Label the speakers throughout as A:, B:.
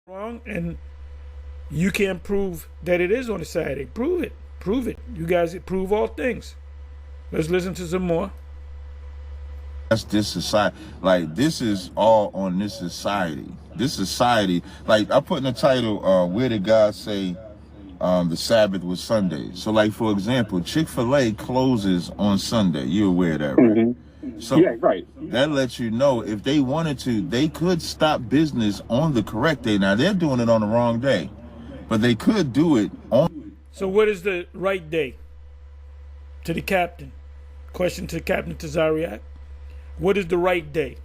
A: wrong, and you can't prove that it is on a Saturday. Prove it. Prove it. You guys prove all things. Let's listen to some more.
B: That's this society. Like, this is all on this society. This society, like I put in the title, where did God say the Sabbath was Sunday? So, like, for example, Chick-fil-A closes on Sunday. You're aware of that, right?
C: Mm-hmm.
B: So
C: yeah, right.
B: That lets you know if they wanted to, they could stop business on the correct day. Now, they're doing it on the wrong day, but they could do it on.
A: So what is the right day? To the captain. Question to Captain Tazariak. What is the right day?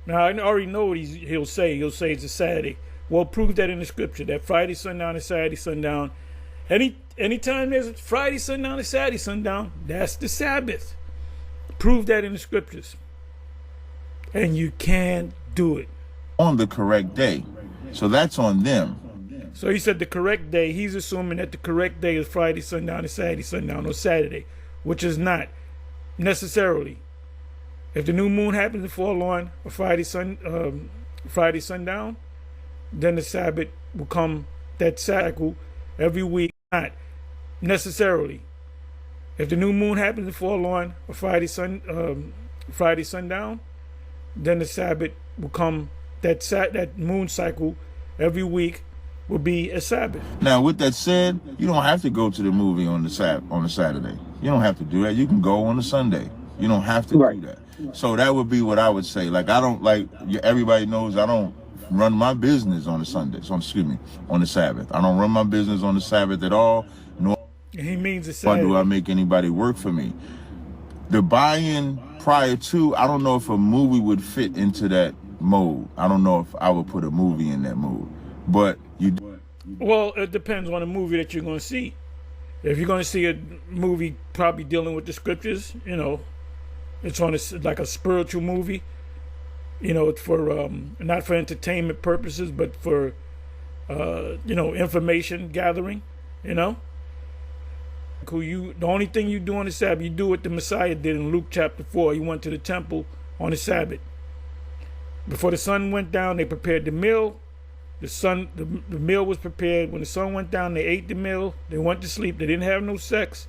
A: Now, I already know what he'll say. He'll say it's a Saturday. Well, prove that in the scripture, that Friday sundown is Saturday sundown. Anytime there's Friday sundown and Saturday sundown, that's the Sabbath. Prove that in the scriptures. And you can't do it.
B: On the correct day. So that's on them.
A: So he said the correct day, he's assuming that the correct day is Friday sundown and Saturday sundown, or Saturday, which is not necessarily. If the new moon happens to fall on a Friday sundown, then the Sabbath will come, that cycle, every week. Not necessarily. If the new moon happens to fall on a Friday sundown, then the Sabbath will come, that moon cycle every week will be a Sabbath.
B: Now, with that said, you don't have to go to the movie on the Saturday. You don't have to do that. You can go on a Sunday. You don't have to do that. So that would be what I would say. Like, I don't, like, everybody knows I don't run my business on a Sunday. So, excuse me, on the Sabbath. I don't run my business on the Sabbath at all. Nor
A: he means the Saturday.
B: do I make anybody work for me. The buy-in prior to, I don't know if a movie would fit into that mode. I don't know if I would put a movie in that mode. But you do.
A: Well, it depends on the movie that you're going to see. If you're going to see a movie probably dealing with the scriptures, you know, it's on like a spiritual movie. You know, it's for not for entertainment purposes, but for information gathering. You know, the only thing you do on the Sabbath, you do what the Messiah did in Luke chapter 4. He went to the temple on the Sabbath. Before the sun went down, they prepared the meal. The meal was prepared. When the sun went down, they ate the meal. They went to sleep. They didn't have no sex.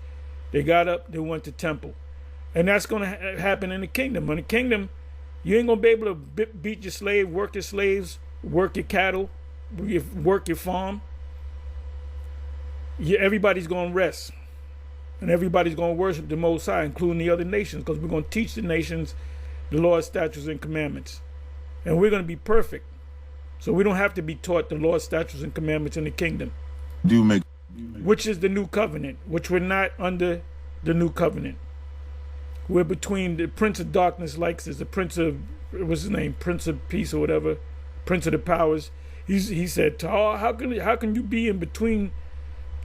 A: They got up. They went to temple. And that's going to happen in the kingdom. In the kingdom, you ain't going to be able to beat your slave, work your slaves, work your cattle, work your farm. Everybody's going to rest. And everybody's going to worship the Most High, including the other nations, because we're going to teach the nations the Lord's statutes and commandments. And we're going to be perfect. So we don't have to be taught the Lord's statutes and commandments in the kingdom. Which is the new covenant, which we're not under the new covenant. We're between the Prince of Darkness, like this, the Prince of, what's his name, Prince of Peace or whatever, Prince of the Powers. He said, how can you be in between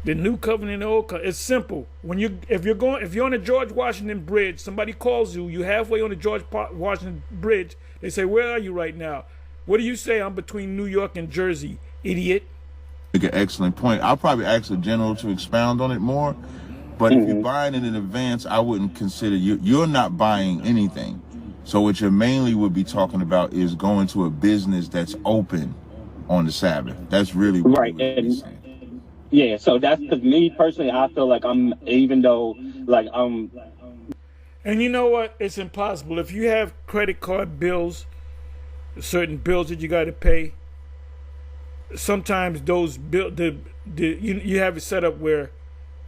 A: the new covenant and the old covenant? It's simple. If you're on the George Washington Bridge, somebody calls you, you're halfway on the George Washington Bridge, they say, where are you right now? What do you say? I'm between New York and Jersey, idiot.
B: Make an excellent point. I'll probably ask the general to expound on it more. But if you're buying it in advance, I wouldn't consider you're not buying anything. So what you mainly would be talking about is going to a business that's open on the Sabbath. That's really what
C: right. Yeah, so that's because me personally, I feel like and
A: you know what? It's impossible. If you have credit card bills, certain bills that you got to pay, sometimes those you have it set up where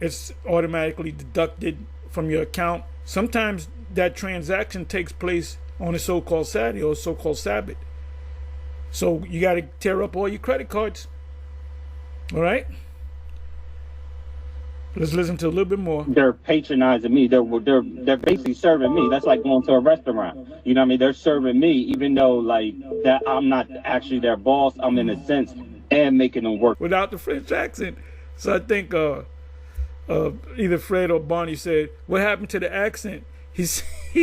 A: it's automatically deducted from your account. Sometimes that transaction takes place on a so-called Saturday or so-called Sabbath. So you got to tear up all your credit cards. All right? Let's listen to a little bit more.
C: They're patronizing me. They're basically serving me. That's like going to a restaurant. You know what I mean? They're serving me, even though like that I'm not actually their boss. I'm in a sense and making them work
A: without the French accent. So I think either Fred or Barney said, "What happened to the accent?" He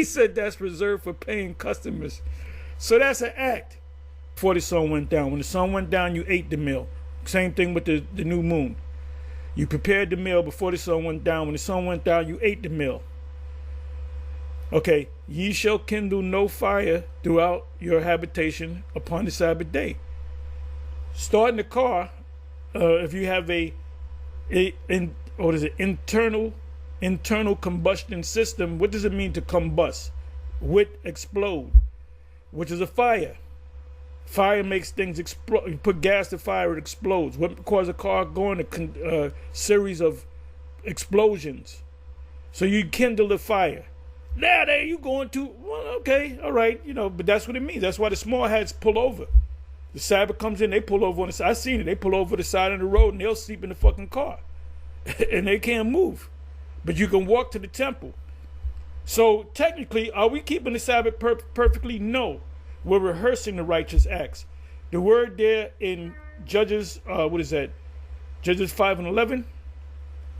A: said that's reserved for paying customers. So that's an act. Before the sun went down, when the sun went down, you ate the meal. Same thing with the new moon. You prepared the meal before the sun went down. When the sun went down, you ate the meal. Okay, ye shall kindle no fire throughout your habitation upon the Sabbath day. Starting the car, if you have internal combustion system, what does it mean to combust? With explode, which is a fire. Fire makes things explode. You put gas to fire, it explodes. What causes a car going? A series of explosions. So you kindle the fire. Now there you going to, well, okay, all right, but that's what it means. That's why the small hats pull over. The Sabbath comes in, they pull over on the side. I seen it. They pull over the side of the road and they'll sleep in the fucking car. And they can't move. But you can walk to the temple. So technically, are we keeping the Sabbath perfectly? No. We're rehearsing the righteous acts. The word there in Judges, what is that? Judges 5:11.